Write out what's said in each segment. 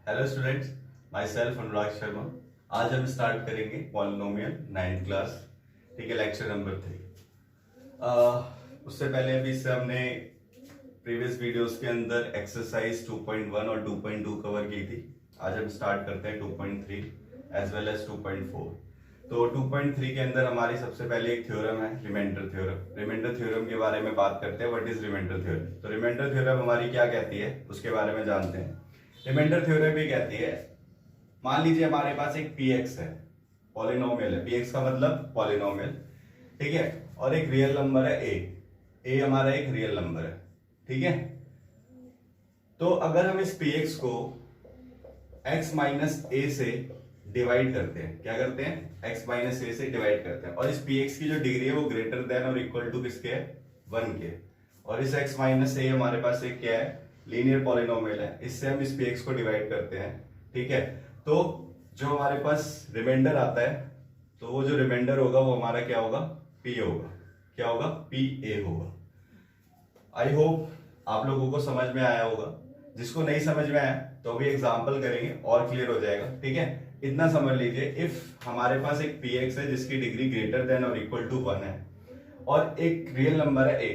Hello students, my self Anurag Sharma. आज हम start करेंगे पॉलिनोमियल 9th क्लास। ठीक है, लेक्चर नंबर 3। उससे पहले अभी से हमने प्रीवियस वीडियोस के अंदर एक्सरसाइज 2.1 और 2.2 कवर की थी। आज हम स्टार्ट करते हैं 2.3 एज वेल एज 2.4। तो 2.3 के अंदर हमारी सबसे पहले एक थ्योरम है, रिमाइंडर थ्योरम। रिमाइंडर थ्योरम के बारे में बात करते हैं। What is remainder theorem? तो रिमाइंडर थ्योरम हमारी क्या कहती है उसके बारे में जानते हैं। रिमाइंडर थ्योरम भी कहती है, मान लीजिए हमारे पास एक px है, पॉलिनोमियल है। px का मतलब पॉलिनोमियल, ठीक है, और एक रियल नंबर है a हमारा एक रियल नंबर है, ठीक है। तो अगर हम इस px को x माइनस a से डिवाइड करते हैं, क्या करते हैं, x माइनस a से डिवाइड करते हैं, और इस px की जो डिग्री है वो ग्रेटर देन और इक्वल टू किसके है, 1 के। और इस x माइनस a हमारे पास एक क्या है, लीनियर पॉलिनोमियल है। इससे हम इस px को डिवाइड करते हैं, ठीक है। तो जो हमारे पास रिमाइंडर आता है, तो वो जो रिमाइंडर होगा वो हमारा क्या होगा, p होगा। क्या होगा, pa होगा। आई होप आप लोगों को समझ में आया होगा। जिसको नहीं समझ में आया तो अभी एग्जांपल करेंगे और क्लियर हो जाएगा, ठीक है। इतना समझ लीजिए, इफ हमारे पास एक px है जिसकी डिग्री ग्रेटर देन और इक्वल टू 1 है और एक रियल नंबर है a।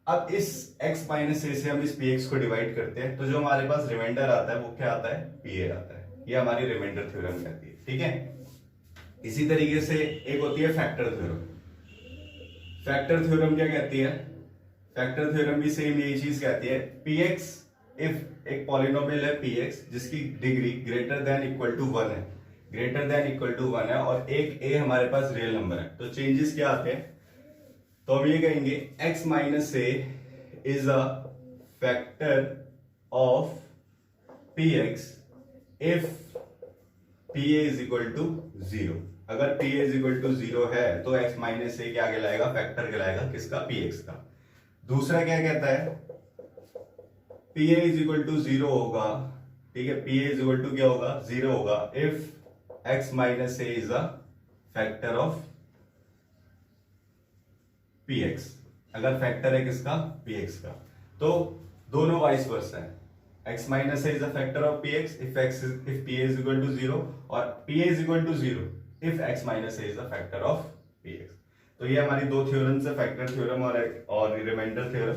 अब इस x माइनस a से हम इस px को डिवाइड करते हैं, तो जो हमारे पास रिमाइंडर आता है वो क्या आता है, pa आता है। ये हमारी रिमाइंडर थ्योरम कहती है, ठीक है। इसी तरीके से एक होती है फैक्टर थ्योरम। फैक्टर थ्योरम क्या कहती है, फैक्टर थ्योरम भी सेम यही चीज कहती है। px, इफ एक पॉलिनोमियल है px जिसकी degree greater than equal to 1 है, ग्रेटर देन इक्वल टू 1 है, और एक a हमारे पास रियल नंबर है, तो चेंजेस क्या आते हैं, तो हम ये कहेंगे x minus a is a factor of px if pa is equal to 0। अगर pa इज इक्वल टू 0 है तो x माइनस a क्या कहलाएगा, फैक्टर कहलाएगा किसका, px का। दूसरा क्या कहता है, pa इज इक्वल टू 0 होगा, ठीक है, pa इज इक्वल टू क्या होगा, 0 होगा if x minus a is a factor of px। अगर फैक्टर है किसका, px का। तो दोनों वाइस वर्सा है, x minus a is a factor of px if pa is equal to 0, और pa is equal to 0 if x minus a is a factor of px। तो ये हमारी दो थ्योरम्स है, फैक्टर थ्योरम और reminder theorem.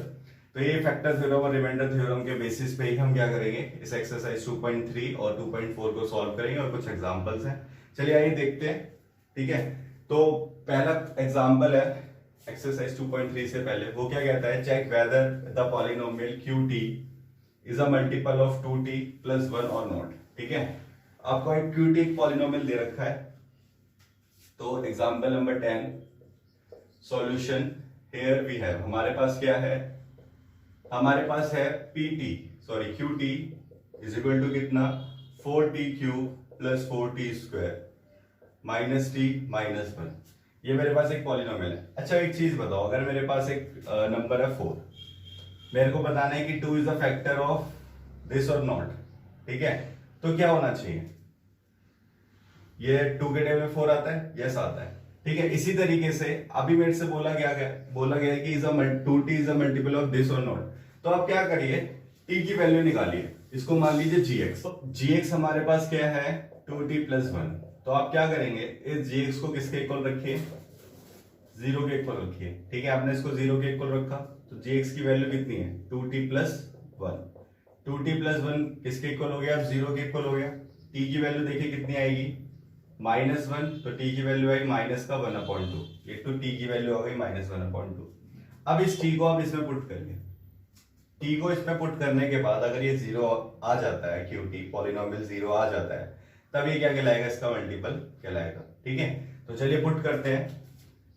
तो ये factor theorem और रिमाइंडर थ्योरम के बेसिस पे ही हम क्या करेंगे, इस एक्सरसाइज 2.3 और 2.4 को सॉल्व करेंगे, और कुछ एग्जांपल्स हैं। चलिए आइए देखते हैं, ठीक है। तो पहला एग्जांपल है एक्सरसाइज 2.3 से पहले, वो क्या कहता है, check whether the polynomial qt is a multiple of 2t plus 1 और नॉट, ठीक है। आपको एक qt पॉलिनोमियल दे रखा है। तो example number 10, solution. Here we have, हमारे पास क्या है, हमारे पास है qt इज इक्वल टू कितना, 4t cube plus 4t square minus t minus 1। ये मेरे पास एक पॉलिनोमियल है। अच्छा एक चीज बताओ, अगर मेरे पास एक नंबर है 4, मेरे को बताना है कि 2 is a factor of this और नॉट, ठीक है, तो क्या होना चाहिए, ये 2 के टेबल में 4 आता है, यस आता है, ठीक है। इसी तरीके से अभी मेरे से बोला गया है कि 2t is a multiple of this और नॉट। तो आप क्या करिए, t की वैल्यू निकालिए, इसको मान लीजिए gx। तो gx हमारे पास क्या है, 2t प्लस 1। तो आप क्या करेंगे, इस gx को किसके इक्वल रखिए, 0 के इक्वल रखिए, ठीक है। आपने इसको 0 के इक्वल रखा, तो gx की वैल्यू कितनी है, 2t प्लस 1। 2t प्लस 1 किसके इक्वल हो गया, अब 0 के इक्वल हो गया। t की वैल्यू देखिए कितनी आएगी, माइनस 1, तो t की वैल्यू आई माइनस का 1/2, ये तो t की वैल्यू आ गई माइनस 1/2। अब इस t को आप इसमें पुट करिए, t को इसमें पुट करने के बाद अगर ये 0 आ जाता है, qt पॉलिनोमियल 0 आ जाता है, तब ये क्या कहलाएगा, इसका मल्टीपल कहलाएगा, ठीक है। तो चलिए पुट करते हैं,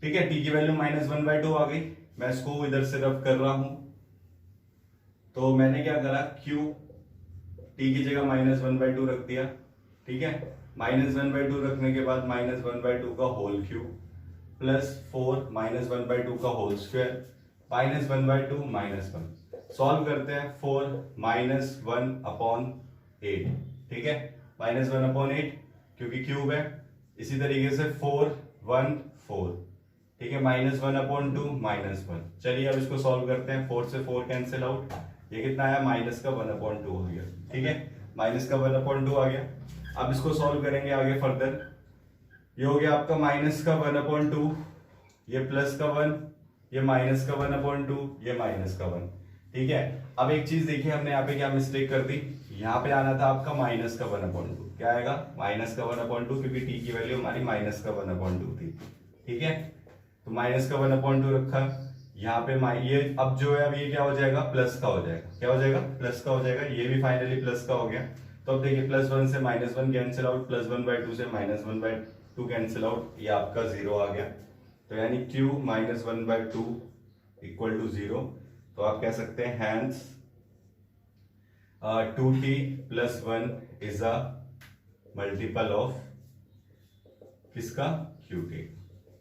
ठीक है। t की वैल्यू माइनस 1/2 आ गई, मैं इसको इधर से रब कर रहा हूं। तो मैंने क्या करा, q t की जगह माइनस 1/2 रख दिया, ठीक है। माइनस 1/2 रखने के बाद माइनस 1/2 का होल क्यूब प्लस 4 माइनस 1/2 का whole square minus 1/2 minus 1। Solve करते हैं, 4 माइनस 1/8, ठीक है, माइनस 1/8 क्योंकि क्यूब है। इसी तरीके से 4 1 4, ठीक है, माइनस 1/2 माइनस 1। चलिए अब इसको सॉल्व करते हैं, 4 से 4 कैंसिल आउट, ये कितना आया, माइनस का 1/2 हो गया, ठीक है। माइनस का 1/2 आ गया। अब इसको सॉल्व करेंगे आगे फर्दर, ये हो गया आपका माइनस का 1/2, ये प्लस का 1, ये माइनस का 1/2, ये माइनस का 1। ठीक है, अब एक चीज देखिए हमने यहाँ पे क्या मिस्टेक कर दी, यहाँ पे आना था आपका माइनस का 1/2, क्या आएगा माइनस का 1/2, क्योंकि टी की वैल्यू हमारी माइनस का 1/2 थी। ठीक है, तो माइनस का 1/2 रखा यहाँ पे, ये अब जो है अब ये क्या हो जाएगा प्लस का हो जाएगा, क्या हो जाएगा प्लस का हो जाएगा, ये भी फाइनली प्लस का हो गया। तो अब देखिए +1 से -1 कैंसिल आउट, +1/2 से -1/2 कैंसिल आउट, ये आपका 0 आ गया। तो यानी q -1/2 इक्वल टू 0। तो आप कह सकते हैं hence 2t + 1 is a multiple of किसका qt।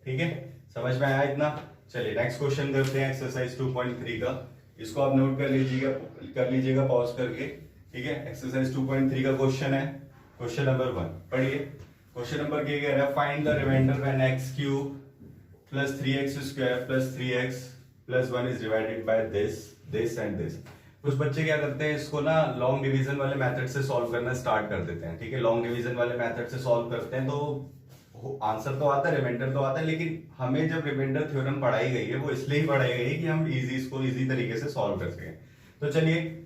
ठीक है, समझ में आया इतना। चलिए नेक्स्ट क्वेश्चन करते हैं एक्सरसाइज 2.3 का, इसको आप नोट कर लीजिएगा पॉज करके। ठीक है, एक्सरसाइज 2.3 का क्वेश्चन है, क्वेश्चन नंबर 1 पढ़िए। क्वेश्चन नंबर क्या कह रहा है, find the remainder when x³ + 3x² + 3x + 1 is divided by this and this. कुछ बच्चे क्या करते हैं, इसको ना लॉन्ग डिवीजन वाले मेथड से सॉल्व करना स्टार्ट कर देते हैं। ठीक है, लॉन्ग डिवीजन वाले मेथड से सॉल्व करते हैं तो आंसर तो आता है, रिमाइंडर तो आता है, लेकिन हमें जब रिमाइंडर थ्योरम पढ़ाई गई है वो इसलिए ही पढ़ाई गई है कि हम इसको इजी तरीके से सॉल्व कर सकें। तो चलिए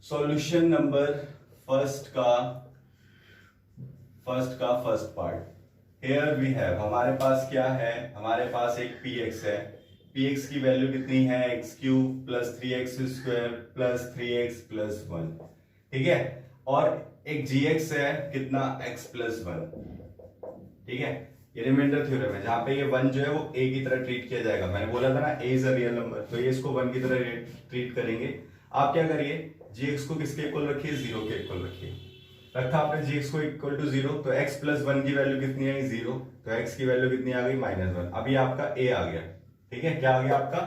solution number first first part. Here we have, हमारे पास क्या है, हमारे पास एक px है, px की वैल्यू कितनी है x³ + 3x² + 3x + 1। ठीक है, और एक gx है कितना x + 1। ठीक है, ये रिमाइंडर थ्योरम है जहां पे ये 1 जो है वो a की तरह ट्रीट किया जाएगा। मैंने बोला था ना a is a real number, तो ये इसको 1 की तरह ट्रीट करेंगे। आप क्या करिए, gx को किसके इक्वल रखिए, 0 के इक्वल रखिए। रखा आपने gx को इक्वल टू 0, तो x + 1 की वैल्यू कितनी आई 0, तो x की वैल्यू कितनी आ गई -1। अभी आपका a आ गया। ठीक है, क्या आ गया आपका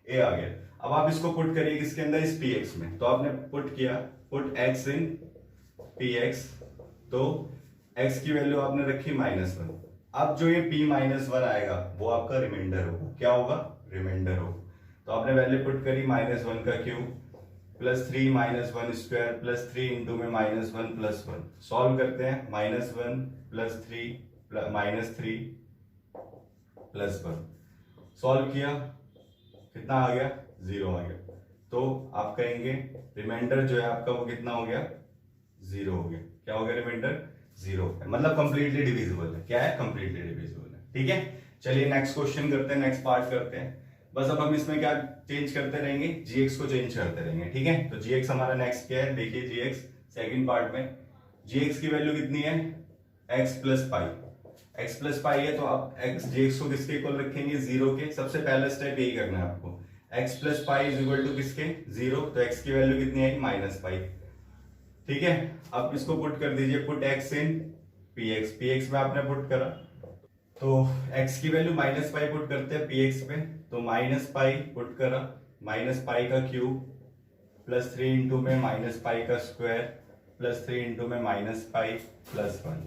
a आ गया। अब आप इसको पुट करिए किसके अंदर, इस px में। तो आपने पुट किया, पुट x इन px, तो x की वैल्यू आपने रखी -1। अब जो ये p -1 आएगा वो आपका रिमाइंडर होगा, क्या होगा रिमाइंडर होगा। तो आपने वैल्यू पुट करी -1 का क्यूब +3 -1² +3 इंटू में -1 + 1। सॉल्व करते हैं, -1 + 3 -3 + 1। सॉल्व किया, कितना आ गया 0 आ गया। तो आप कहेंगे रिमाइंडर जो है आपका वो कितना हो गया 0 हो गया। क्या हो गया रिमाइंडर 0 है, मतलब कंप्लीटली डिविजिबल है। क्या है, कंप्लीटली डिविजिबल है। ठीक है, चलिए नेक्स्ट क्वेश्चन करते हैं, नेक्स्ट पार्ट करते हैं। बस अब हम इसमें क्या चेंज करते रहेंगे, gx को चेंज करते रहेंगे। ठीक है, तो gx हमारा नेक्स्ट क्या है, देखिए gx सेकंड पार्ट में gx की वैल्यू कितनी है x + π, x + π है। तो आप gx को किसके इक्वल रखेंगे 0 के। सबसे पहला स्टेप यही करना है आपको, x + π = किसके 0, तो x की वैल्यू कितनी आई -π। ठीक है, अब इसको पुट कर दीजिए, पुट x इन px में आपने पुट करा, तो x की वैल्यू -π पुट करते हैं px में, तो -π पुट करा, -π का क्यूब +3 इंटू में -π का स्क्वायर +3 इंटू में -π + 1।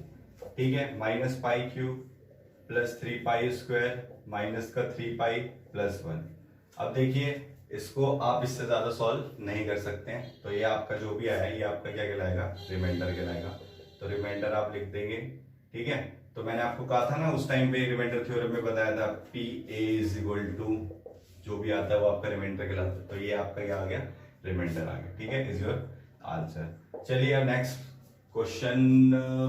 ठीक है, -π क्यूब +3π स्क्वायर -3π + 1। अब देखिए इसको आप इससे ज्यादा सॉल्व नहीं कर सकते हैं, तो ये आपका जो भी आया ये आपका क्या कहलाएगा रिमाइंडर कहलाएगा। तो रिमाइंडर आप लिख देंगे। ठीक है, तो मैंने आपको कहा था ना उस टाइम पे रिमाइंडर थ्योरम में बताया था PA = जो भी आता है वो आपका रिमाइंडर कहलाता है। तो ये आपका क्या आ गया रिमाइंडर आ गया। ठीक है, इज योर आंसर। चलिए अब नेक्स्ट क्वेश्चन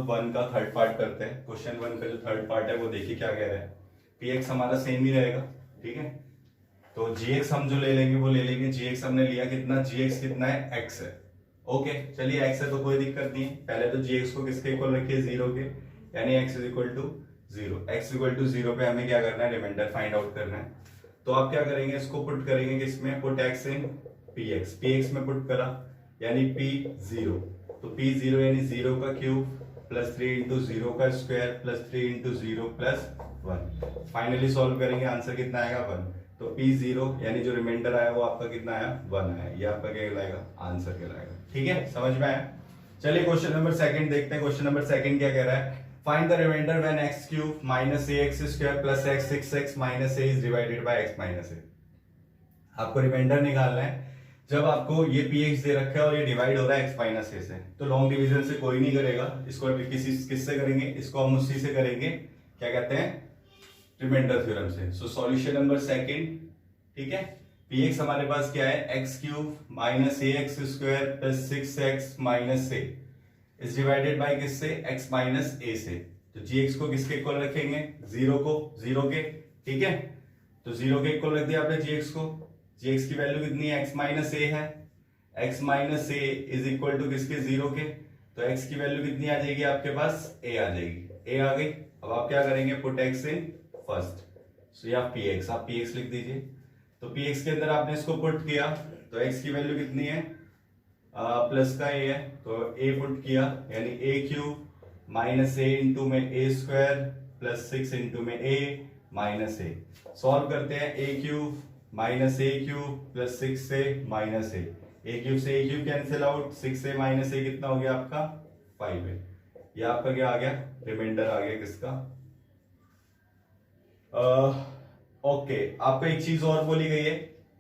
1 का थर्ड पार्ट करते हैं। क्वेश्चन 1 का जो थर्ड पार्ट है वो देखिए क्या कह रहा है, px हमारा सेम ही रहेगा। ठीक है, तो gx हम जो ले लेंगे वो ले लेंगे, gx हमने लिया कितना, gx कितना है x है। ओके, चलिए x है तो कोई दिक्कत नहीं है। पहले तो gx को किसके इक्वल रखिए 0 के, यानी x = 0। x = 0 पे हमें क्या करना है रिमाइंडर फाइंड आउट करना है। तो आप क्या करेंगे, इसको पुट करेंगे किसमें, पुट x इन px में पुट करा, यानी p 0, तो p 0 यानी 0 का क्यूब +3 इंटू 0 का स्क्वायर +3 इंटू 0 + 1। फाइनली सॉल्व करेंगे, आंसर कितना आएगा 1। तो p 0 यानी जो रिमाइंडर आया वो आपका कितना आया 1 आया, ये आपका क्या कहलाएगा आंसर कहलाएगा। ठीक है, समझ में आया। चलिए क्वेश्चन नंबर सेकंड देखते हैं। क्वेश्चन नंबर सेकंड क्या कह रहा है, find the remainder when x³ -ax² + x 6x - a is divided by x - a। आपको रिमाइंडर निकालना है जब आपको ये px दे रखा है और ये डिवाइड हो रहा है x माइनस ए से, तो लॉन्ग डिवीजन से कोई नहीं करेगा इसको, किससे करेंगे इसको, हम उसी से करेंगे, क्या कहते हैं, रिमाइंडर थ्योरम से। सो सॉल्यूशन नंबर सेकंड, ठीक है, px हमारे पास क्या है, x cube minus A x square plus 6x minus a is divided bye किससे, x माइनस ए से। तो gx को किसके इक्वल रखेंगे, जीरो को, जीरो के, ठीक है, तो जीरो के इक्वल रख दिया आपने gx को। gx की वैल्यू कितनी है, x माइनस ए है, x minus a is equal to किसके, जीरो के, तो x की वैल्यू कितनी आ जाएगी आपके पास, a आ जाएगी, a आ गई। अब आप क्या करेंगे, पुट x इन फर्स्ट, सो या px, आप px लिख दीजिए। तो px के अंदर आपने इसको पुट किया तो x की वैल्यू कितनी है, प्लस का a है, तो a पुट किया, यानी a cube minus A into में ए स्क्वायर प्लस 6 इंटू में a माइनस ए। सॉल्व करते हैं, a cube minus A cube plus 6 से माइनस ए क्यूब से a क्यूब कैंसिल आउट, 6 से माइनस ए कितना हो गया आपका, 5 है। ये आपका क्या आ गया, रिमाइंडर आ गया किसका, ओके। आपको एक चीज और बोली गई है,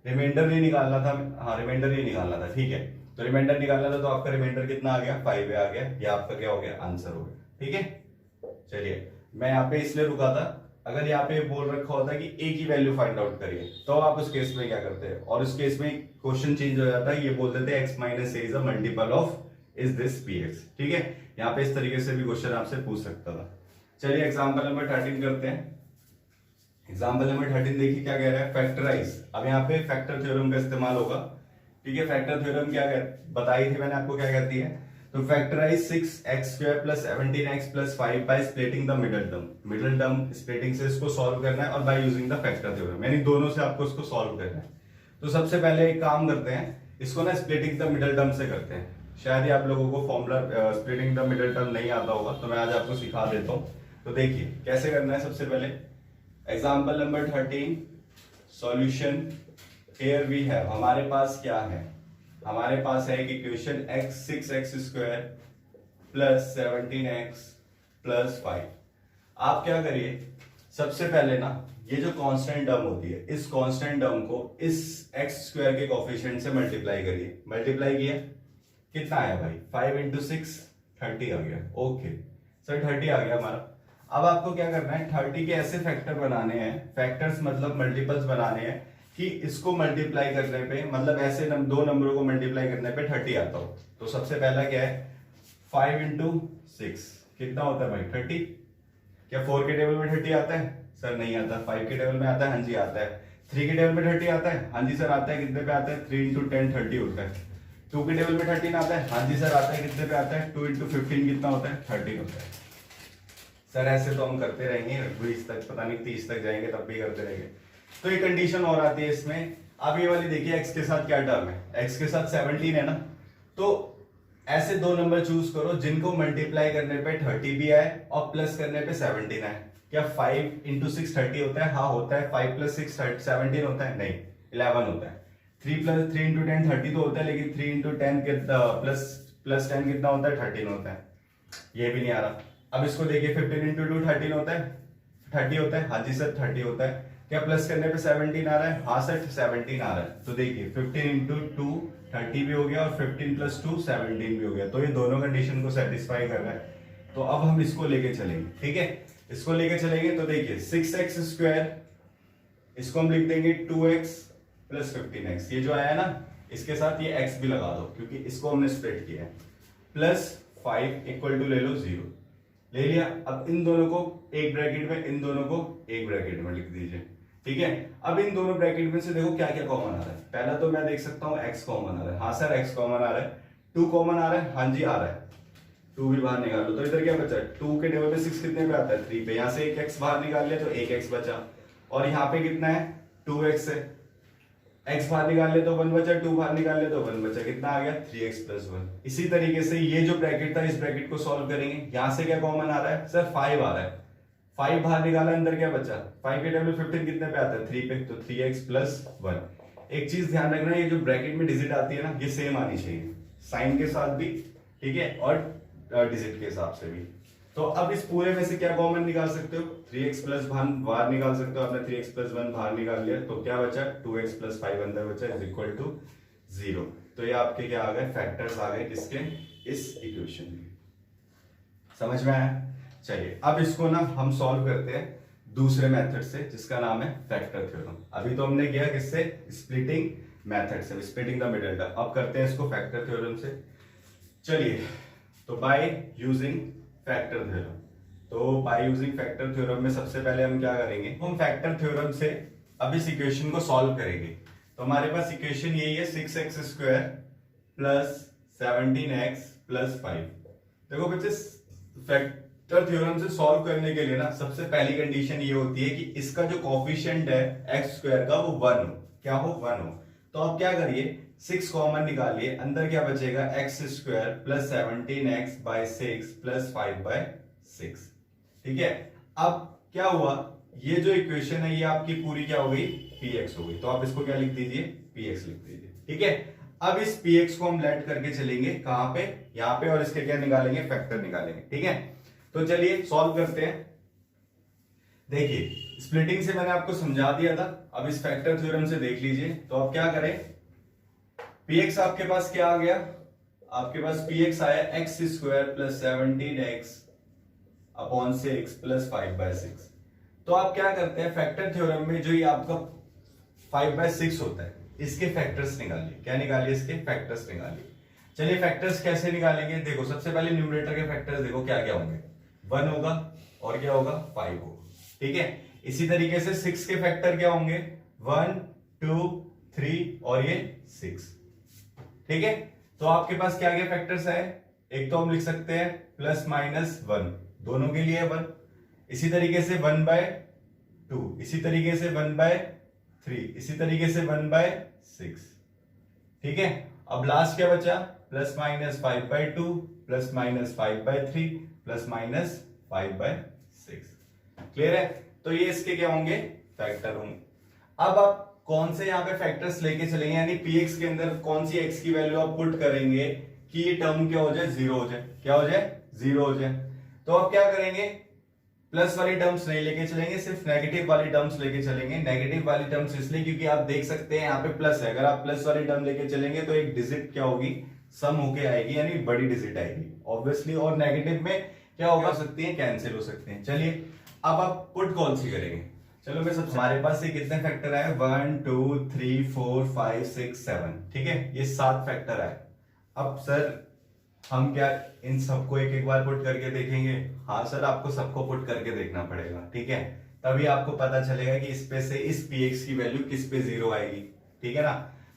रिमाइंडर नहीं निकालना था, हाँ रिमाइंडर नहीं निकालना था, ठीक है, तो रिमाइंडर निकालना था, तो आपका रिमाइंडर कितना आ गया, 5 आ गया, ये आपका क्या हो गया, आंसर हो गया, ठीक है। चलिए मैं यहाँ पे इसलिए रुका था, अगर यहाँ पे बोल रखा होता कि a की वैल्यू फाइंड आउट करिए, तो आप उस केस में क्या करते हैं, और उस केस में क्वेश्चन चेंज हो जाता है, ये बोल देते हैं x minus a is a multiple of is this px, ठीक है। यहाँ पे इस तरीके से भी क्वेश्चन आपसे पूछ सकता था। चलिए एग्जाम्पल नंबर 13 करते हैं। एग्जाम्पल नंबर 13 देखिए क्या कह रहा है, फैक्टराइज। अब यहाँ पे फैक्टर थ्योरम का इस्तेमाल होगा, ठीक है। फैक्टर थ्योरम क्या बताई थी मैंने आपको, क्या कहती है, तो factorise 6x square plus 17x plus 5 by splitting the middle term. Middle term splitting से इसको सॉल्व करना है और by using the factor theorem, यानी दोनों से आपको इसको सॉल्व करना है। तो सबसे पहले एक काम करते हैं, इसको ना स्प्लिटिंग द मिडिल टर्म से करते हैं। शायद ही आप लोगों को formula splitting the middle term नहीं आता होगा, तो मैं आज आपको सिखा देता हूँ। तो देखिए कैसे करना है। सबसे पहले example number 13 solution, here we have, हमारे पास क्या है, हमारे पास है एक equation x 6x square plus 17x plus 5। आप क्या करिए, सबसे पहले ना ये जो कांस्टेंट टर्म होती है, इस कांस्टेंट टर्म को इस x स्क्वायर के कोफिशिएंट से मल्टीप्लाई करिए। मल्टीप्लाई किया, कितना आया भाई, 5 इंटू 6 30 आ गया, ओके सर 30 आ गया हमारा। अब आपको क्या करना है, 30 के ऐसे फैक्टर बनाने हैं, फैक्टर्स मतलब मल्टीपल्स बनाने हैं कि इसको मल्टीप्लाई करने पे, मतलब ऐसे दो नंबरों को मल्टीप्लाई करने पे 30 आता हो। तो सबसे पहला क्या है, 5 इंटू 6 कितना होता है भाई, 30। क्या 4 के टेबल में 30 आता है, सर नहीं आता। 5 के टेबल में आता है, हाँ जी आता है। 3 के टेबल में 30 आता है, हाँ जी सर आता है। कितने पे आता है, 3 इंटू 10 30 होता है। 2 के टेबल में 13 आता है, हाँ जी सर आता है। कितने पे आता है, 2 इंटू 15 कितना होता है, 13 होता है। सर ऐसे तो हम करते रहेंगे 20 तक, पता नहीं 30 तक जाएंगे तब भी करते रहेंगे। तो एक कंडीशन और आती है इसमें। अब ये वाली देखिए, x के साथ क्या टर्म है, x के साथ 17 है ना, तो ऐसे दो नंबर चूज करो जिनको मल्टीप्लाई करने पे 30 भी आए और प्लस करने पे 17 आए। क्या 5 इंटू 6 30 होता है, हाँ होता है। 5 प्लस 6 17 होता है, नहीं 11 होता है। 3 इंटू 10 30 तो होता है, लेकिन 3 इंटू 10 प्लस 10 कितना होता है, 13 होता है। ये भी नहीं आ रहा। अब इसको देखिए, 15 इंटू 2 13 होता है, 30 होता है, हाँ जी सर 30 होता है। क्या प्लस करने पे 17 आ रहा है, हाँ सर 17 आ रहा है। तो देखिए 15 इंटू 2 30 भी हो गया और 15 प्लस 2 17 भी हो गया। तो ये दोनों कंडीशन को सेटिस्फाई कर रहा है। तो अब हम इसको लेके चलेंगे, ठीक है, इसको लेके चलेंगे। तो देखिए 6x स्क्वायर, इसको हम लिख देंगे 2x प्लस 15x। ये जो आया ना, इसके साथ ये x भी लगा दो क्योंकि इसको हमने स्प्लिट किया है। प्लस 5 इक्वल टू ले लो 0, ले लिया। अब इन दोनों को एक ब्रैकेट में, इन दोनों को एक ब्रैकेट में लिख दीजिए, ठीक है। अब इन दोनों ब्रैकेट में से देखो क्या क्या कॉमन आ रहा है। पहला तो मैं देख सकता हूँ x कॉमन आ रहा है, हाँ सर x कॉमन आ रहा है। 2 कॉमन आ रहा है, हाँ जी आ रहा है। 2 भी बाहर निकाल लो, तो इधर क्या बचा, 2 के टेबल पे 6 कितने पे आता है, 3 पे। यहाँ से एक x बाहर निकाल लिया तो एक x बचा, और यहाँ पे कितना है 2x है। x बाहर निकाल ले तो 1 बचा, 2 बाहर निकाल ले तो 1 बचा, कितना आ गया 3x प्लस 1। इसी तरीके से ये जो ब्रैकेट था, इस ब्रैकेट को सॉल्व करेंगे। यहां से क्या कॉमन आ रहा है, सर 5 आ रहा है। 5 बाहर निकाला, अंदर क्या बचा, 5 के टेबल 15 कितने पे आता है, 3 पे, तो 3x प्लस 1। एक चीज ध्यान रखना, ये जो ब्रैकेट में डिजिट आती है ना, ये सेम आनी चाहिए, साइन के साथ भी, ठीक है, और डिजिट के हिसाब से भी। तो अब इस पूरे में से क्या कॉमन निकाल सकते हो, 3x प्लस 1 बाहर निकाल सकते हो। आपने 3x प्लस 1 बाहर निकाल लिया तो क्या बचा, 2x प्लस 5 अंदर बचा, इज इक्वल टू 0। तो ये आपके क्या आ गए, फैक्टर्स आ गए किसके, इस इक्वेशन के। समझ में आया? चलिए अब इसको ना हम सॉल्व करते हैं दूसरे मेथड से, जिसका नाम है फैक्टर थ्योरम। अभी तो हमने किया किससे, स्प्लिटिंग मेथड से, स्प्लिटिंग द मिडिल टर्म। अब करते हैं इसको फैक्टर थ्योरम से। चलिए, तो बाय यूजिंग फैक्टर थ्योरम, तो बाय यूजिंग फैक्टर थ्योरम में सबसे पहले हम क्या करेंगे, हम फैक्टर थ्योरम से अब इस इक्वेशन को सॉल्व करेंगे। तो हमारे पास इक्वेशन यही है, 6x² प्लस 17x प्लस 5। देखो बच्चे, फैक्टर थ्योरम से सॉल्व करने के लिए ना सबसे पहली कंडीशन ये होती है कि इसका जो कोफिशिएंट है x² का वो 1 हो। क्या हो, 1 हो। तो आप क्या करिए, 6 कॉमन निकालिए, अंदर क्या बचेगा, x² plus 17x bye 6 plus 5 by 6। ठीक है, अब क्या हुआ, ये जो इक्वेशन है ये आपकी पूरी क्या हो गई, px हो गई। तो आप इसको क्या लिख दीजिए, px लिख दीजिए। ठीक है, अब इस px को हम लेट करके चलेंगे कहां पे, यहां पे, और इसके क्या निकालेंगे, फैक्टर निकालेंगे। ठीक है, तो चलिए सॉल्व करते हैं। देखिए, स्प्लिटिंग से मैंने आपको समझा दिया था, अब इस फैक्टर थ्योरम से देख लीजिए। तो आप क्या करें, px आपके पास क्या आ गया, आपके पास px आया x² plus 17x upon 6 plus 5 by 6। तो आप क्या करते हैं, फैक्टर थ्योरम में जो ये आपका 5 बाय 6 होता है, इसके फैक्टर्स निकालिए। क्या निकालिए, इसके फैक्टर्स निकालिए। चलिए फैक्टर्स कैसे निकालेंगे, देखो सबसे पहले न्यूमरेटर के फैक्टर्स देखो क्या क्या होंगे, 1 होगा और क्या होगा, 5 होगा। ठीक है, इसी तरीके से 6 के फैक्टर क्या होंगे, 1 2 3 और ये 6। ठीक है, तो आपके पास क्या क्या फैक्टर्स है, एक तो हम लिख सकते हैं प्लस माइनस 1, दोनों के लिए 1। इसी तरीके से 1 बाय 2, इसी तरीके से 1 बाय 3, इसी तरीके से 1 बाय 6। ठीक है, अब लास्ट क्या बचा, plus minus 5 by 2 plus minus 5 by 3 plus minus 5 by 6। Clear है? तो ये इसके क्या होंगे, फैक्टर होंगे। अब आप कौन से यहाँ पे फैक्टर्स लेके चलेंगे, यानी px के अंदर कौन सी x की वैल्यू आप पुट करेंगे कि ये टर्म क्या हो जाए, 0 हो जाए। क्या हो जाए, 0 हो जाए। तो आप क्या करेंगे, प्लस वाली टर्म्स नहीं लेके चलेंगे, सिर्फ नेगेटिव वाली टर्म्स लेके चलेंगे। नेगेटिव वाली टर्म्स इसलिए क्योंकि आप देख सकते हैं यहाँ पे प्लस है, अगर आप प्लस वाली टर्म लेके चलेंगे तो एक डिजिट क्या होगी, सम होके आएगी, यानी बड़ी डिजिट आएगी ऑब्वियसली। और नेगेटिव में क्या होगा, सकती है कैंसिल हो सकते हैं। चलिए अब आप पुट कौन सी करेंगे, चलो मैं सब, हमारे पास ये कितने फैक्टर आए, 1 2 3 4 5 6 7। ठीक है, ये 7 फैक्टर आए। अब सर हम क्या इन सबको एक एक बार पुट करके देखेंगे, हाँ सर आपको सबको पुट करके देखना पड़ेगा। ठीक है, तभी आपको पता चलेगा कि इस पे से इस px की वैल्यू किस पे 0 आएगी। ठीक है ना,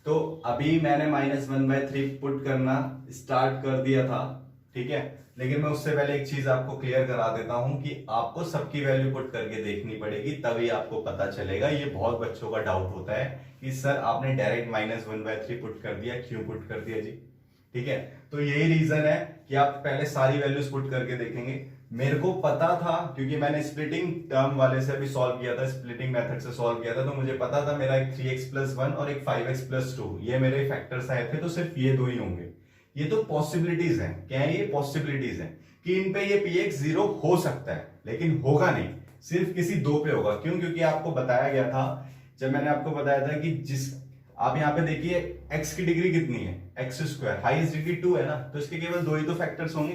तो अभी मैंने -1/3 पुट करना स्टार्ट कर दिया था। ठीक है, लेकिन मैं उससे पहले एक चीज आपको क्लियर करा देता हूं कि आपको सबकी वैल्यू पुट करके देखनी पड़ेगी, तभी आपको पता चलेगा। ये बहुत बच्चों का डाउट होता है कि सर आपने डायरेक्ट -1/3 पुट कर दिया, क्यों पुट कर दिया जी। ठीक है, तो यही रीजन है कि आप पहले सारी वैल्यूज पुट करके देखेंगे। मेरे को पता था क्योंकि मैंने स्प्लिटिंग टर्म वाले से भी सॉल्व किया था, स्प्लिटिंग मेथड से सॉल्व किया था, तो मुझे पता था मेरा एक 3x प्लस 1 और एक 5x प्लस 2 ये मेरे फैक्टर्स आए थे, तो सिर्फ ये दो ही होंगे। ये तो पॉसिबिलिटीज हैं, क्या है ये, पॉसिबिलिटीज हैं कि इन पे ये px 0 हो सकता है, लेकिन होगा नहीं, सिर्फ किसी दो पे होगा। क्यों, क्योंकि आपको बताया गया था, जब मैंने आपको बताया था कि जिस आप यहाँ पे देखिए x की डिग्री कितनी है, x², हाईएस्ट डिग्री 2 है ना, तो इसके केवल दो ही तो फैक्टर्स होंगे,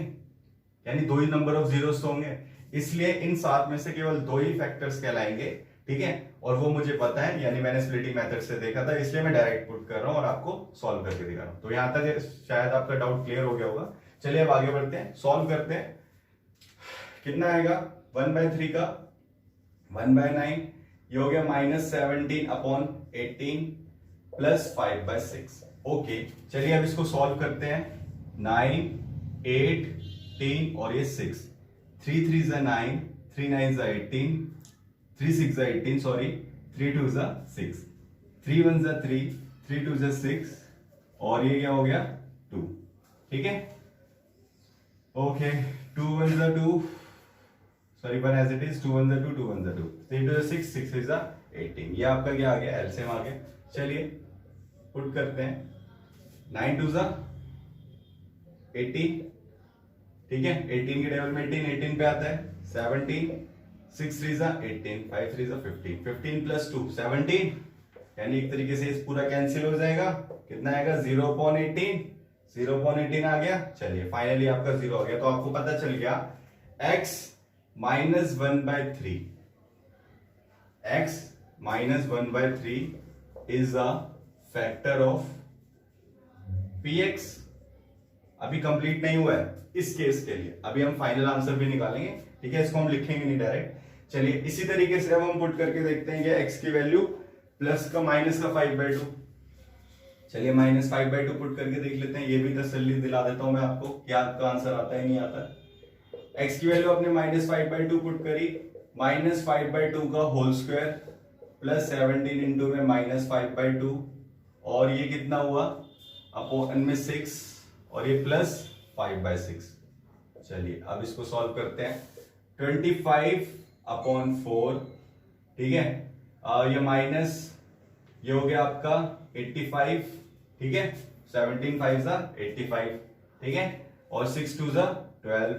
यानी दो ही नंबर ऑफ जीरोस होंगे, इसलिए इन 7 में से केवल दो ही फैक्टर्स कहलाएंगे। ठीक है, और वो मुझे पता है, यानी मैंने स्प्लिटिंग मेथड से देखा था, इसलिए मैं डायरेक्ट पुट कर रहा हूं और आपको सॉल्व करके दिखा रहा हूं। तो यहां तक शायद आपका डाउट क्लियर हो गया होगा। चलिए अब आगे बढ़ते हैं, सॉल्व करते हैं। कितना आएगा, 1/3 का 1/9, ये हो गया -17 अपॉन 18 प्लस 5/6। ओके, चलिए अब इसको सॉल्व करते हैं। 9 8 10 और ये 6, 3 3 is 9, 3 9 is 18, 3 6 is 18, sorry 3 2 is 6, 3 1 is 3, 3 2 is 6 और ये क्या हो गया 2। ठीक है, okay, 2 1 is 2, sorry 1 as it is, 2 1 is 2, 2 1 is 2, 3 2 is 6, 6 is 18। ये आपका क्या आ गया, एलसीएम आ गया। चलिए पुट करते हैं, 9 2 is 18। ठीक है, 18 के टेबल में 18 पे आता है 17, 6 3 is 18, 5 3 is 15, 15 प्लस 2 17, यानी एक तरीके से इस पूरा कैंसिल हो जाएगा, कितना आएगा 0.18, 0.18 आ गया। चलिए फाइनली आपका 0 आ गया। तो आपको पता चल गया x minus 1/3, x minus 1/3 is a factor of px। अभी कंप्लीट नहीं हुआ है इस केस के लिए, अभी हम फाइनल आंसर भी निकालेंगे, ठीक है, इसको हम लिखेंगे नहीं डायरेक्ट। चलिए इसी तरीके से अब हम पुट करके देखते हैं कि x की वैल्यू प्लस का माइनस का 5/2। चलिए -5/2 पुट करके देख लेते हैं, ये भी तसल्ली दिला देता हूं मैं आपको कि आपका आंसर आता है नहीं आता। x की वैल्यू आपने -5/2 पुट करी, -5/2 का होल स्क्वायर प्लस 17 इंटू में -5/2, और ये कितना हुआ अपॉन में 6, और ये प्लस 5/6। चलिए अब इसको सॉल्व करते हैं। 25/4, ठीक है, ये माइनस, ये हो गया आपका 85, ठीक है, 17 5 85, ठीक है, और 6 2 12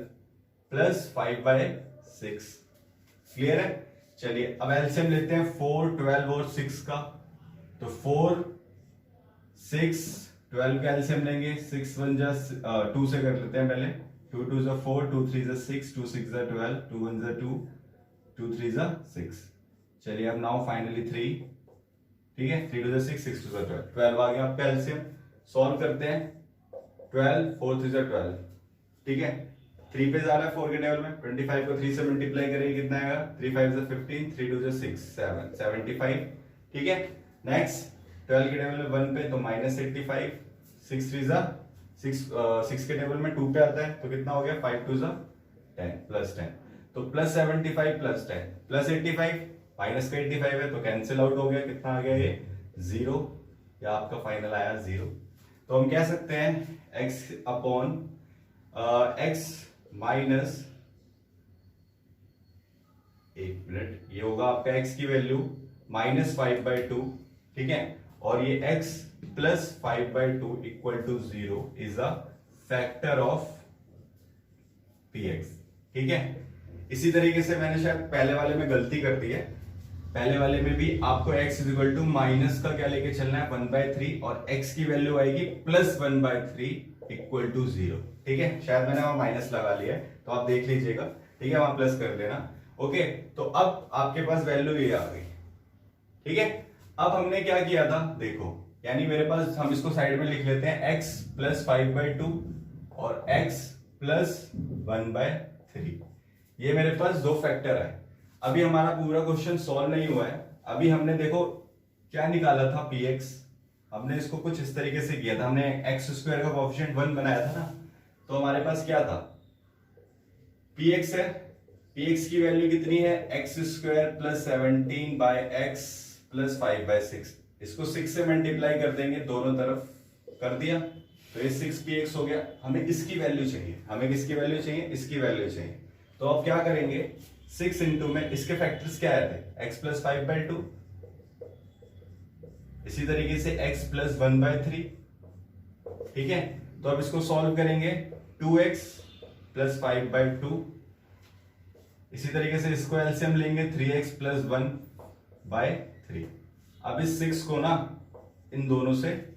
प्लस 5/6। क्लियर है। चलिए अब एलसीएम लेते हैं 4 12 और 6 का। तो 4 6 12 का एलसीएम लेंगे, 6 1 2 से कर लेते हैं पहले। 2 2 4, 2 3 6, 2 6 12, 2 1 2, 2 3 6। चलिए अब नाउ फाइनली 3, ठीक है, 3 2 6, 6 2 12, 12 आ गया आपका एलसीएम। सॉल्व करते हैं। 12 4 3 12, ठीक है, 3 पे जा रहा है 4 के टेबल में। 25 को 3 से मल्टीप्लाई करेंगे, कितना आएगा 3 5 15, 3 2 6 7 75, ठीक है। नेक्स्ट 12 के टेबल में 1 पे तो -85, 6 3 6 के टेबल में 2 पे आता है तो कितना हो गया 5 2 10 प्लस 10, तो प्लस 75 प्लस 10 प्लस 85, माइनस का 85 है तो कैंसिल आउट हो गया। कितना आ गया ये 0, या आपका फाइनल आया 0। तो हम कह सकते हैं x अपॉन x माइनस, एक मिनट, ये होगा आपका x की वैल्यू -5/2, ठीक है, और ये x plus 5/2 equal to 0 is a factor of px, ठीक है। इसी तरीके से मैंने शायद पहले वाले में गलती कर दी है, पहले वाले में भी आपको x इक्वल टू माइनस का क्या लेके चलना है 1/3, और x की वैल्यू आएगी प्लस 1/3 इक्वल टू 0, ठीक है। शायद मैंने वहां माइनस लगा लिया है तो आप देख लीजिएगा, ठीक है, वहां प्लस कर देना। ओके, तो अब आपके पास वैल्यू ये आ गई, ठीक है। अब हमने क्या किया था देखो, यानी मेरे पास, हम इसको साइड में लिख लेते हैं x प्लस 5/2 और x प्लस 1/3। ये मेरे पास दो फैक्टर है। अभी हमारा पूरा क्वेश्चन सॉल्व नहीं हुआ है। अभी हमने देखो क्या निकाला था px, हमने इसको कुछ इस तरीके से किया था, हमने x स्क्वायर का कोएफिशिएंट 1 बनाया था ना, तो हमारे पास क्या था px है, px की वैल्यू कितनी है x square plus 17 by x plus 5/6। इसको 6 से मल्टीप्लाई कर देंगे, दोनों तरफ कर दिया तो ये 6px हो गया। हमें इसकी वैल्यू चाहिए, हमें किसकी वैल्यू चाहिए, इसकी वैल्यू चाहिए। तो अब क्या करेंगे, 6 इंटू में इसके फैक्टर्स क्या आए थे x प्लस 5/2, इसी तरीके से x प्लस 1/3, ठीक है। तो अब इसको सॉल्व करेंगे 2x प्लस 5/2, इसी तरीके से इसको एलसीएम लेंगे 3x प्लस 1/3। अब इस 6 को ना इन दोनों से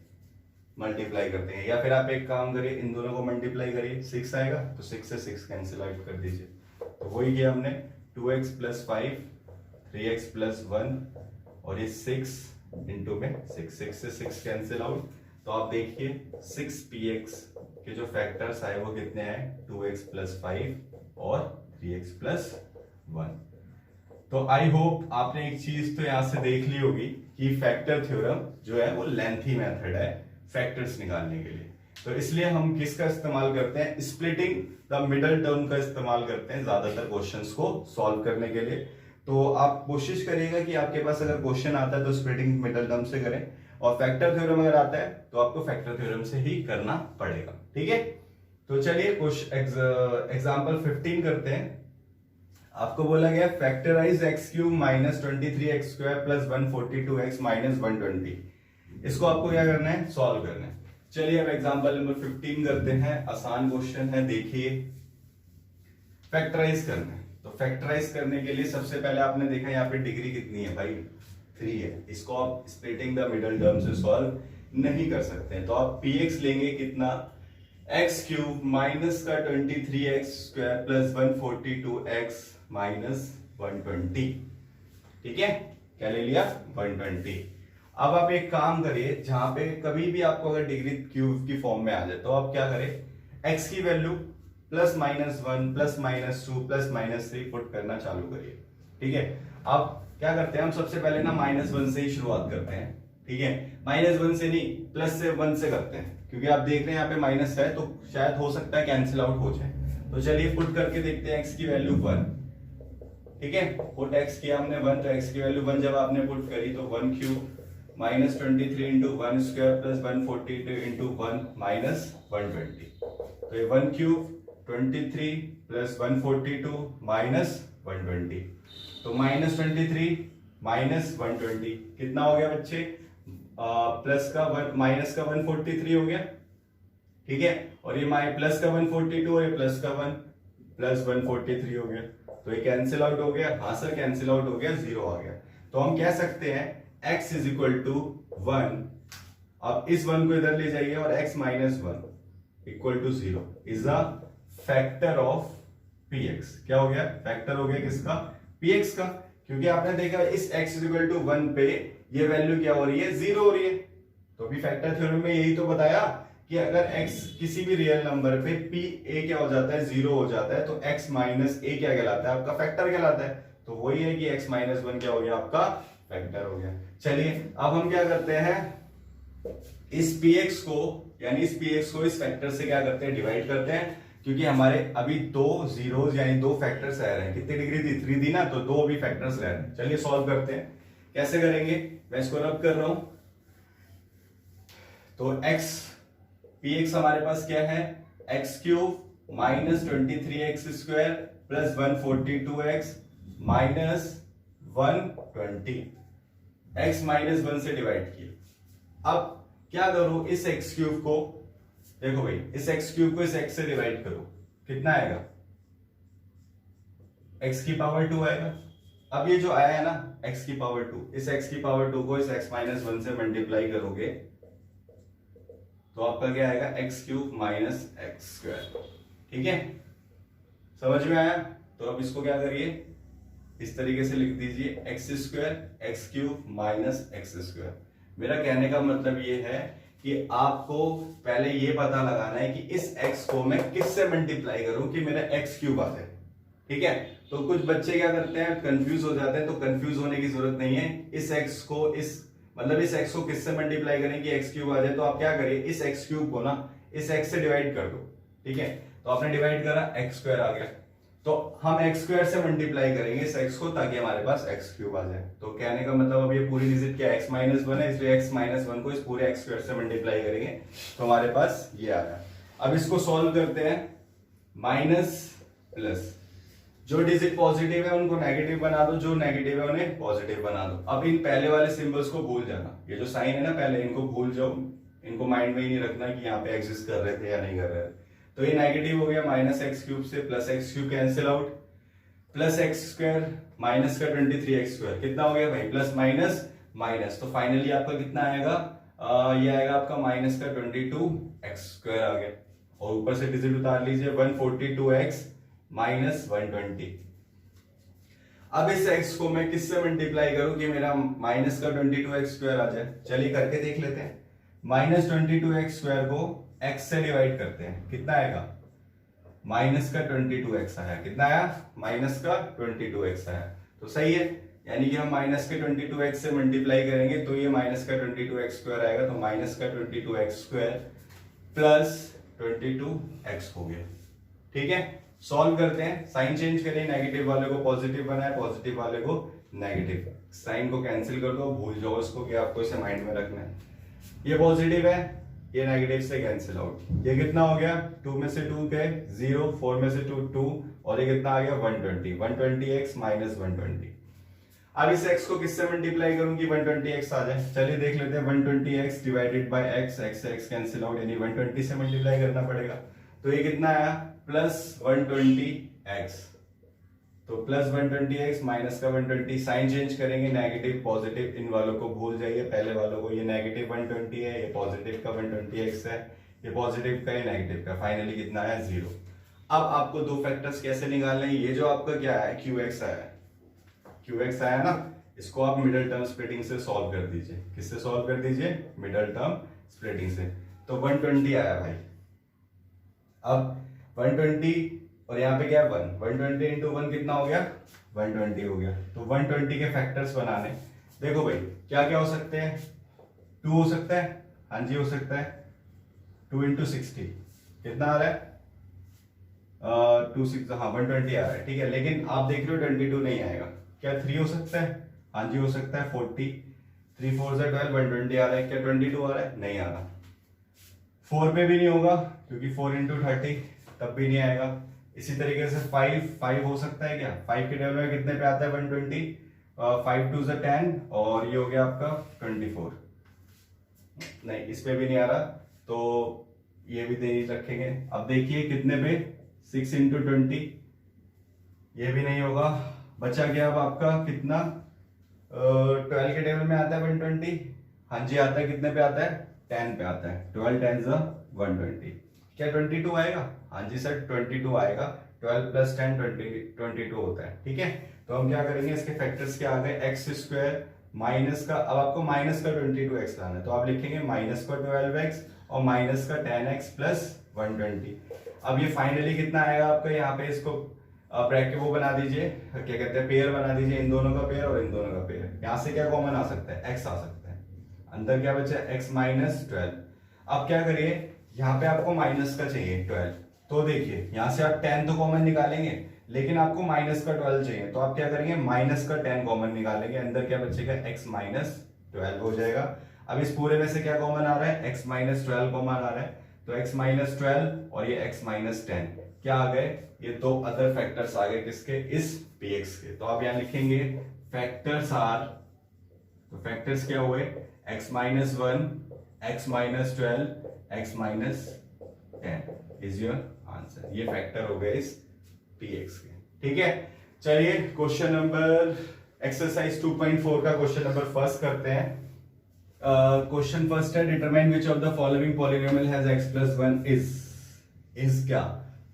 मल्टीप्लाई करते हैं, या फिर आप एक काम करिए, इन दोनों को मल्टीप्लाई करिए, 6 आएगा तो 6 से 6 कैंसिल आउट कर दीजिए। तो वही किया हमने, 2x प्लस 5, 3x प्लस 1 और ये 6 इंटू में 6 से 6 कैंसिल आउट। तो आप देखिए 6px के जो फैक्टर्स आए वो कितने आए, 2x प्लस 5 और 3x प्लस 1। तो आई होप आपने एक चीज तो यहां से देख ली होगी कि फैक्टर थ्योरम जो है वो लेंथी मेथड है फैक्टर्स निकालने के लिए। तो इसलिए हम किसका इस्तेमाल करते हैं, स्प्लिटिंग द मिडल टर्म का इस्तेमाल करते हैं ज्यादातर क्वेश्चंस को सॉल्व करने के लिए। तो आप कोशिश करिएगा कि आपके पास अगर क्वेश्चन आता है तो स्प्लिटिंग मिडल टर्म से करें, और फैक्टर थ्योरम अगर आता है तो आपको फैक्टर थ्योरम से ही करना पड़ेगा, ठीक है। तो चलिए एग्जाम्पल 15 करते हैं। आपको बोला गया factorise x cube minus 23x square plus 142x minus 120। इसको आपको क्या करना है, सॉल्व करना है। चलिए अब एग्जांपल नंबर 15 करते हैं। आसान क्वेश्चन है, देखिए फैक्टराइज करना है। तो फैक्टराइज करने के लिए सबसे पहले आपने देखा यहाँ पे डिग्री कितनी है भाई, 3 है। इसको आप स्प्लिटिंग द मिडल टर्म से सॉल्व नहीं कर सकते हैं। तो आप px लेंगे कितना, एक्स क्यूब माइनस का 23x square plus 142x minus 120। ठीक है, क्या ले लिया, 120। अब आप एक काम करिए, जहां पे कभी भी आपको अगर डिग्री क्यूब की फॉर्म में आ जाए तो आप क्या करें, x की value plus minus 1 plus minus 2 plus minus 3 put करना चालू करिए। ठीक है, अब क्या करते हैं हम, सबसे पहले ना -1 से ही शुरुआत करते हैं। ठीक है, -1 से नहीं, +1 से करते हैं, क्योंकि आप देख रहे हैं यहाँ पे माइनस है तो शायद हो सकता है कैंसिल आउट हो जाए। तो चलिए पुट करके देखते हैं, x की वैल्यू 1। ठीक है, पुट x किया हमने 1, तो x की वैल्यू 1 जब आपने पुट करी तो 1 cube minus 23 into 1 square plus 142 into 1 minus 120। तो ये 1 क्यूब 23 प्लस 142 माइनस 120, तो -23 माइनस 120 कितना हो गया बच्चे, प्लस का 1 माइनस का 143 हो गया। ठीक है, और ये प्लस का 142 और ये प्लस का 1 प्लस 143 हो गया, तो ये कैंसिल आउट हो गया। हाँ सर कैंसिल आउट हो गया, 0 आ गया। तो हम कह सकते हैं x इज इक्वल टू 1। अब इस 1 को इधर ले जाइए और x minus 1 equal to 0 is a factor of px। क्या हो गया, फैक्टर हो गया किसका, px का, क्योंकि आपने देखा इस x इज इक्वल टू 1 पे ये वैल्यू क्या हो रही है, 0 हो रही है। तो अभी फैक्टर थ्योरम में यही तो बताया कि अगर x किसी भी रियल नंबर पे p a क्या हो जाता है, 0 हो जाता है, तो x माइनस a क्या कहलाता है, आपका फैक्टर कहलाता है। तो वही है कि x माइनस 1 क्या हो गया, आपका फैक्टर हो गया। चलिए अब हम क्या करते हैं, इस px को यानी इस px को इस फैक्टर से क्या करते हैं, डिवाइड करते हैं, क्योंकि हमारे अभी 2 जीरोस यानी 2 फैक्टर्स रह रहे हैं। कितनी डिग्री थी, 3 थी ना, तो 2 अभी फैक्टर्स रह रहे हैं। चलिए सॉल्व करते हैं, कैसे करेंगे, मैं इसको रब कर रहा हूं। तो x px हमारे पास क्या है, x cube minus 23x square plus 142x minus 120, x minus 1 से डिवाइड किया। अब क्या करूं, इस x क्यूब को, देखो भाई इस x क्यूब को इस x से डिवाइड करो, कितना आएगा, x की पावर 2 आएगा। अब ये जो आया है ना x की पावर 2, इस x की पावर 2 को इस x माइनस 1 से मल्टीप्लाई करोगे तो आपका क्या आएगा, x cube minus x square. ठीक है, समझ में आया। तो अब इसको क्या करिए, इस तरीके से लिख दीजिए, x square x cube minus x square. मेरा कहने का मतलब ये है कि आपको पहले ये पता लगाना है कि इस x को मैं किससे मल्टीप्लाई करूं कि मेरा एक्स क्यूब आ जाए। ठीक है, तो कुछ बच्चे क्या करते हैं, कंफ्यूज हो जाते हैं। तो कंफ्यूज होने की जरूरत नहीं है, इस x को इस x को किससे मल्टीप्लाई करें कि x क्यूब आ जाए। तो आप क्या करिए, इस x क्यूब को ना इस x से डिवाइड कर दो। ठीक है, तो आपने डिवाइड करा, x स्क्वायर आ गया, तो हम x स्क्वायर से मल्टीप्लाई करेंगे इस x को ताकि हमारे पास x क्यूब आ जाए। तो कहने का मतलब अब ये पूरी डिजिट क्या x माइनस 1 है, इसलिए x माइनस 1 को इस पूरे x स्क्वायर से मल्टीप्लाई करेंगे तो हमारे पास ये आ गया। अब इसको सॉल्व करते हैं, माइनस प्लस, जो डिजिट पॉजिटिव है उनको नेगेटिव बना दो, जो नेगेटिव है उन्हें पॉजिटिव बना दो। अब इन पहले वाले सिंबल्स को भूल जाना, ये जो साइन है ना पहले, इनको भूल जाओ, इनको माइंड में ही नहीं रखना कि यहाँ पे एग्जिस्ट कर रहे थे या नहीं कर रहे थे। तो ये नेगेटिव हो गया, माइनस एक्स क्यूब से plus x cube cancel out, plus x square minus का 23x स्क्वायर, कितना हो गया भाई, प्लस माइनस माइनस, तो फाइनली आपका कितना आएगा, ये आएगा आपका माइनस का 22x स्क्वायर आ गया, और ऊपर से डिजिट उतार लीजिए 142x माइनस 120। अब इस x को मैं किससे मल्टीप्लाई करूं कि मेरा माइनस का 22x स्क्वायर आ जाए। चलिए करके देख लेते हैं, माइनस 22x स्क्वायर को x से डिवाइड करते हैं, कितना आएगा, माइनस का 22x आया, कितना आया, माइनस का 22x आया। तो सही है, यानी कि हम माइनस के 22x से मल्टीप्लाई करेंगे तो ये माइनस का 22x स्क्वायर आएगा, तो माइनस का 22x स्क्वायर प्लस 22x हो गया। ठीक है, सॉल्व करते हैं, साइन चेंज करें, नेगेटिव वाले को पॉजिटिव बनाए, पॉजिटिव वाले को नेगेटिव, साइन को कैंसिल कर दो, भूल जाओ इसको कि आपको इसे माइंड में रखना है। ये पॉजिटिव है, ये नेगेटिव से कैंसिल आउट, ये कितना हो गया, 2 में से 2 गए 0, 4 में से 2 और ये कितना आ गया 120, 120x माइनस 120। अब इस x को किससे मल्टीप्लाई करूं कि 120x आ जाए। चलिए देख लेते हैं, 120x divided by x, x से x कैंसिल आउट, यानी 120 से मल्टीप्लाई करना पड़ेगा, तो ये कितना आया, प्लस 120x तो प्लस 120x माइनस का 120, साइन चेंज करेंगे, नेगेटिव पॉजिटिव, इन वालों को भूल जाइए, पहले वालों को, ये नेगेटिव 120 है, ये पॉजिटिव का 120x है, ये पॉजिटिव का, ये नेगेटिव का, फाइनली कितना आया 0। अब आपको दो फैक्टर्स कैसे निकालने हैं, ये जो आपका क्या है QX आया है, QX आया ना, इसको आप मिडिल टर्म स्प्लिटिंग से सॉल्व कर दीजिए। किससे सॉल्व कर दीजिए? मिडिल टर्म स्प्लिटिंग से। तो 120 आया भाई। अब 120 और यहाँ पे क्या है 1, 120 इंटू 1 कितना हो गया? 120 हो गया। तो 120 के फैक्टर्स बनाने, देखो भाई क्या क्या हो सकते हैं, 2 हो सकता है, हाँ जी हो सकता है, 2 इंटू 60 कितना आ रहा है? 26, हाँ 120 आ रहा है, ठीक है। लेकिन आप देख रहे हो 22 नहीं आएगा, क्या 3 हो सकता है? हाँ जी हो सकता है, 40, 3 4 से 12, 120 आ रहा है, क्या 22 आ रहा है? नहीं आ रहा। 4 पे भी नहीं होगा क्योंकि 4 इंटू 30 तब भी नहीं आएगा। इसी तरीके से 5 हो सकता है क्या? 5 के टेबल में कितने पे आता है? 120, 5 2 से 10 और ये हो गया आपका 24, नहीं इस पे भी नहीं आ रहा, तो ये भी नहीं रखेंगे। अब देखिए कितने पे, 6 इंटू 20, ये भी नहीं होगा। बचा गया अब आपका कितना, 12 के टेबल में आता है 120, हाँ जी आता है, कितने पे आता है? 10 पे आता है, 12 10 120, क्या 22 आएगा? हाँ जी सर 22 आएगा, 12 प्लस 10 22 होता है, ठीक है। तो हम क्या करेंगे, इसके फैक्टर्स क्या आ गए, एक्स स्क्वायर माइनस का, अब आपको माइनस का 22x लाना है, तो आप लिखेंगे माइनस का 12x और माइनस का 10x प्लस 120। अब ये फाइनली कितना आएगा आपका, यहाँ पे इसको ब्रैकेट वो बना दीजिए, क्या कहते हैं, पेयर बना दीजिए, इन दोनों का पेयर और इन दोनों का पेयर। यहाँ से क्या कॉमन आ सकता है? x आ सकता है, अंदर क्या बचा? x minus 12। अब क्या करिए, यहाँ पे आपको माइनस का चाहिए 12, तो देखिए यहाँ से आप 10 तो कॉमन निकालेंगे, लेकिन आपको माइनस का 12 चाहिए, तो आप क्या करेंगे, माइनस का 10 कॉमन निकालेंगे, अंदर क्या बचेगा? x माइनस 12 हो जाएगा। अब इस पूरे में से क्या कॉमन आ रहा है? x माइनस 12 कॉमन आ रहा है, तो x माइनस 12 और ये x माइनस 10 क्या आ गए? ये दो अदर फैक्टर्स आ गए, किसके? इस px के। तो आप यहाँ लिखेंगे फैक्टर्स आर, तो फैक्टर्स क्या हुए? x minus 1, x minus 12, x minus 10 is your answer. ये फैक्टर हो गए इस px के, ठीक है। चलिए क्वेश्चन नंबर एक्सरसाइज 2.4 का क्वेश्चन नंबर फर्स्ट करते हैं। क्वेश्चन फर्स्ट है, determine which of the following polynomial has x plus 1 is क्या?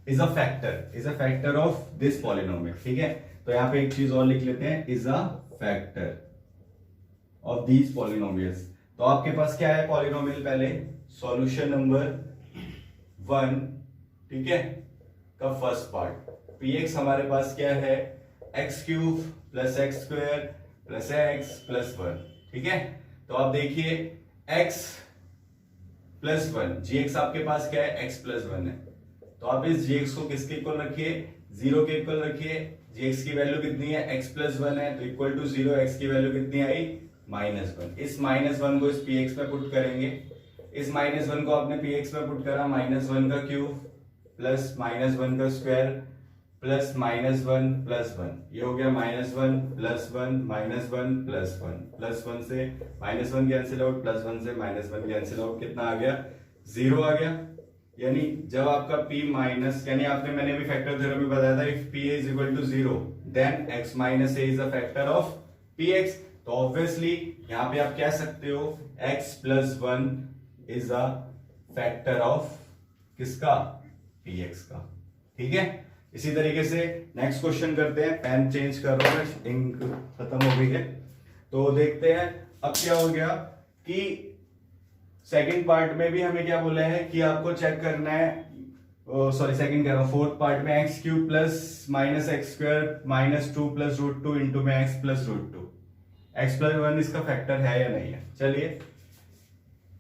Is a factor of this polynomial, ठीक है। तो यहाँ पे एक चीज और लिख लेते हैं, is a factor of these polynomials. तो आपके पास क्या है पॉलिनोमियल? पहले सॉल्यूशन नंबर 1, ठीक है, का फर्स्ट पार्ट px हमारे पास क्या है? x cube plus x square plus x plus 1, ठीक है। तो आप देखिए x प्लस 1, gx आपके पास क्या है? x प्लस 1 है, तो आप इस gx को किसके इक्वल रखिए? 0 के इक्वल रखिए। gx की वैल्यू कितनी है? x प्लस 1 है, तो इक्वल टू 0, x की वैल्यू कितनी आई? -1। इस -1 को इस px में पुट करेंगे, इस -1 को आपने px में पुट करा, -1 का क्यूब प्लस -1 का स्क्वायर प्लस -1 प्लस 1, ये हो गया -1 प्लस 1 -1 प्लस 1, प्लस 1 से -1 कैंसिल आउट, प्लस 1 से -1 कैंसिल आउट, कितना आ गया? 0 आ गया। यानी जब आपका p माइनस, यानी आपने, मैंने भी फैक्टर थ्योरम में बताया था, if p is equal to 0 then x minus a is a factor of px। तो ऑब्वियसली यहाँ पे आप कह सकते हो x plus 1 is a factor of किसका? px का, ठीक है। इसी तरीके से नेक्स्ट क्वेश्चन करते हैं। पेन चेंज कर रहा हूं, इंक खत्म हो गई है, तो देखते हैं अब क्या हो गया कि सेकंड पार्ट में भी हमें क्या बोला है कि आपको चेक करना है, सॉरी सेकंड कह रहा हूं, फोर्थ पार्ट में x cube plus minus x square minus 2 plus √2 into में एक्स प्लस √2, एक्स प्लस 1 इसका फैक्टर है या नहीं है। चलिए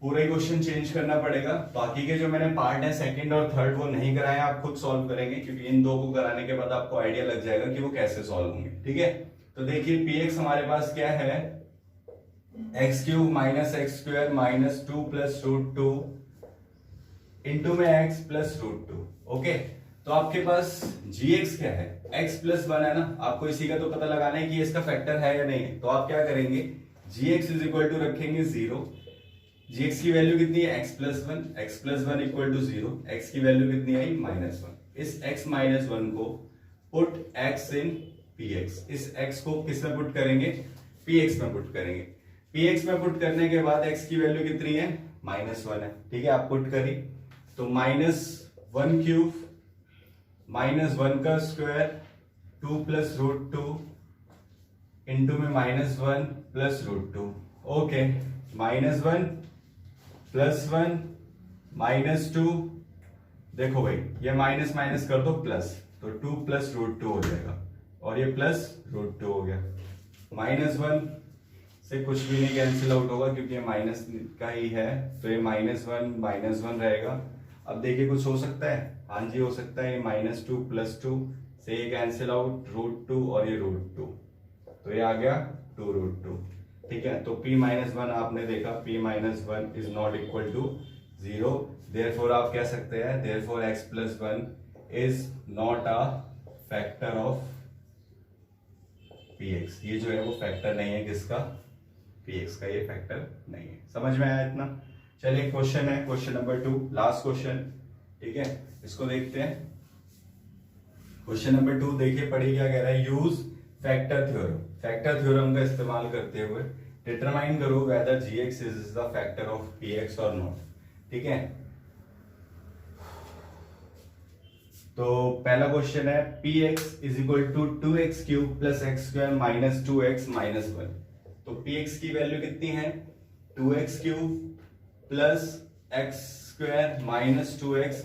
पूरा ही क्वेश्चन चेंज करना पड़ेगा। बाकी के जो मैंने पार्ट है सेकंड और थर्ड वो नहीं कराए, आप खुद सॉल्व करेंगे, क्योंकि इन दो को कराने के बाद आपको आइडिया लग जाएगा कि वो कैसे सॉल्व होंगे, ठीक है। तो देखिए px हमारे पास क्या है? X cube minus x square minus 2 plus √2 into में एक्स प्लस √2, ओके। तो आपके पास gx क्या है? x प्लस 1 है ना, आपको इसी का तो पता लगाना है कि इसका फैक्टर है या नहीं है। तो आप क्या करेंगे, gx इज इक्वल टू रखेंगे 0, gx की वैल्यू कितनी है? x plus 1 equal to 0, x की वैल्यू कितनी आई? -1। इस x -1 को पुट x इन px। इस x को किस में पुट करेंगे, px में पुट करेंगे। px में पुट करने के बाद x की वैल्यू कितनी है, -1 है। ठीक है, आप पुट करी तो -1 क्यूब -1 का स्क्वायर 2 + √2 इंटू में -1 + √2। ओके, -1 +1 -2, देखो भाई ये माइनस माइनस कर दो प्लस, तो 2 + √2 हो जाएगा और ये +√2 हो गया। -1 से कुछ भी नहीं कैंसिल आउट होगा क्योंकि ये माइनस का ही है, तो ये -1 रहेगा। अब देखिए कुछ हो सकता है, हाँ जी हो सकता है, ये -2 + 2 से ये कैंसिल आउट √2 और ये √2, तो ये आ गया 2√2। ठीक है, तो p-1 आपने देखा, p-1 is not equal to 0, therefore आप कह सकते हैं therefore x + 1 is not a factor of px। ये जो है वो फैक्टर नहीं है किसका, px का, ये फैक्टर नहीं है। समझ में आया इतना? चलिए क्वेश्चन है, क्वेश्चन नंबर 2, लास्ट क्वेश्चन। ठीक है, इसको देखते हैं। क्वेश्चन नंबर 2 देखिए, पढ़िए क्या कह रहा है। Use factor theorem. Factor theorem का इस्तेमाल करते हुए डिटरमाइन करो whether gx is the factor of px और नॉट। ठीक है, तो पहला क्वेश्चन है px = 2x³ + x² - 2x - 1। तो px की वैल्यू कितनी है, 2x³ + x² - 2x -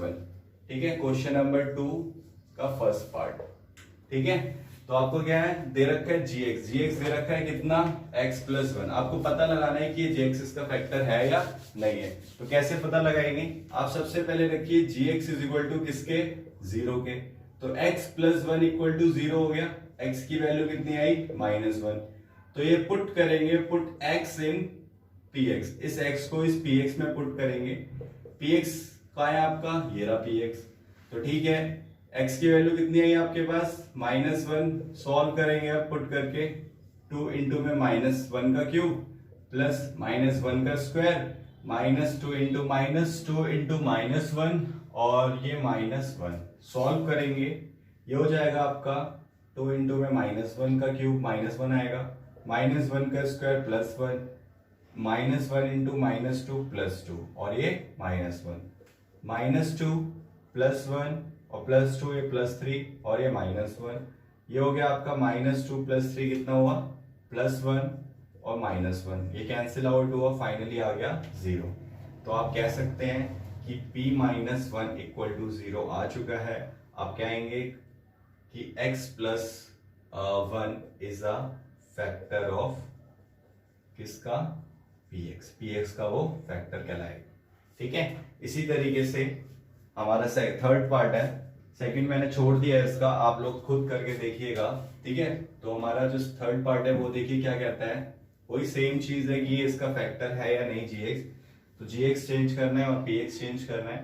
1। ठीक है, क्वेश्चन नंबर 2 का फर्स्ट पार्ट। ठीक है, तो आपको क्या है, दे रखा है gx दे रखा है कितना, x + 1। आपको पता लगाना है कि gx इसका फैक्टर है या नहीं है। तो कैसे पता लगाएंगे, आप सबसे पहले रखिए gx = किसके, 0 के। तो x + 1 = 0 हो गया। x की वैल्यू कितनी आई, -1। तो ये पुट करेंगे, पुट x इन px, इस x को इस px में पुट करेंगे। px का है आपका, ये रहा px। तो ठीक है, x की वैल्यू कितनी आई आपके पास, -1। सॉल्व करेंगे अब पुट करके, 2 इंटू में -1 का क्यूब प्लस -1 का स्क्वायर, -2 इंटू -2 इंटू -1 और ये -1। सॉल्व करेंगे, ये हो जाएगा आपका 2 इंटू में -1 का क्यूब, -1 आएगा, -1 का स्क्वायर +1, -1 इंटू -2 +2 और ये -1, -2 +1 और +2 ये +3 और ये -1। ये हो गया आपका -2 + 3 कितना हुआ, +1 और -1, ये कैंसिल आउट हुआ, फाइनली आ गया 0। तो आप कह सकते हैं कि p-1 = 0 आ चुका है। आप कहेंगे कि x + 1 is a factor of किसका, px का वो फैक्टर कहलाएगा। ठीक है, इसी तरीके से हमारा थर्ड पार्ट है, सेकंड मैंने छोड़ दिया है इसका, आप लोग खुद करके देखिएगा। ठीक है, तो हमारा जो थर्ड पार्ट है वो देखिए क्या कहता है, वही सेम चीज है कि इसका फैक्टर है या नहीं gx। तो gx चेंज करना है और px चेंज करना है।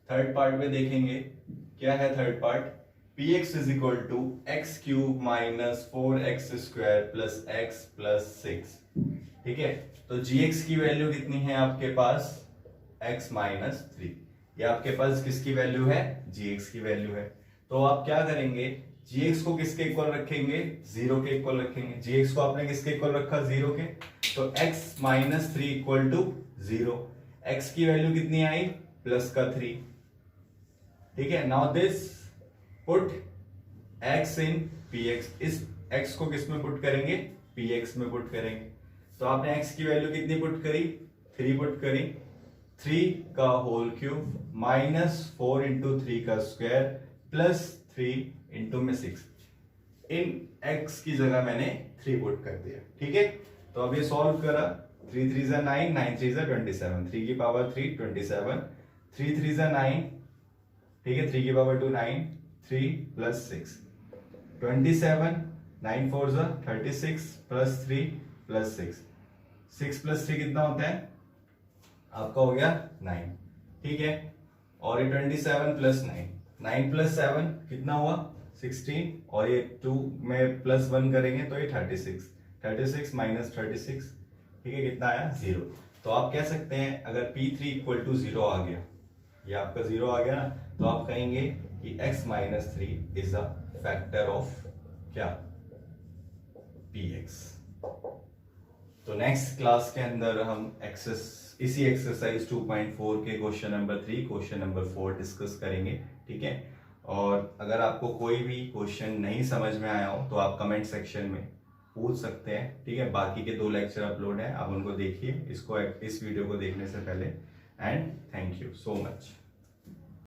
थर्ड पार्ट में देखेंगे क्या है third part, px = x³ - 4x² + x + 6। ठीक है, तो gx की वैल्यू कितनी है आपके पास, x - 3। ये आपके पास किसकी वैल्यू है, gx की वैल्यू है। तो आप क्या करेंगे, gx को किसके इक्वल रखेंगे, 0 के इक्वल रखेंगे। gx को आपने किसके इक्वल रखा, 0 के, तो x - 3 = 0। x की वैल्यू कितनी आई, +3। ठीक है, now this put x in px, इस x को किस में पुट करेंगे, px में पुट करेंगे। तो आपने x की वैल्यू कितनी पुट करी, 3 पुट करी, 3 का होल क्यूब -4 इंटू 3 का स्क्वायर +3 इंटू में 6। इन x की जगह मैंने 3 पुट कर दिया। ठीक है, तो अब ये सॉल्व करा, 3 3 = 9, 9 3 = 27, 3 की पावर 3 27, 3 3 = 9। ठीक है, 3 की पावर 2 9, 3 + 6 27, 9 4 = 36 +3 +6, 6 + 3 कितना होता है आपका, हो गया 9। ठीक है, और ये 27 + 9, 9 + 7 कितना हुआ, 16, और ये 2 में +1 करेंगे तो ये 36, 36 - 36। ठीक है, कितना आया, 0। तो आप कह सकते हैं अगर p3 = 0 आ गया, ये आपका 0 आ गया ना, तो आप कहेंगे कि x - 3 is a factor of क्या, px। तो नेक्स्ट क्लास के अंदर हम इसी एक्सरसाइज 2.4 के question number 3, question number 4 discuss करेंगे, ठीक है। और अगर आपको कोई भी क्वेश्चन नहीं समझ में आया हो तो आप कमेंट सेक्शन में पूछ सकते हैं, ठीक है। बाकी के 2 लेक्चर अपलोड हैं, आप उनको देखिए इस वीडियो को देखने से पहले। And thank you so much.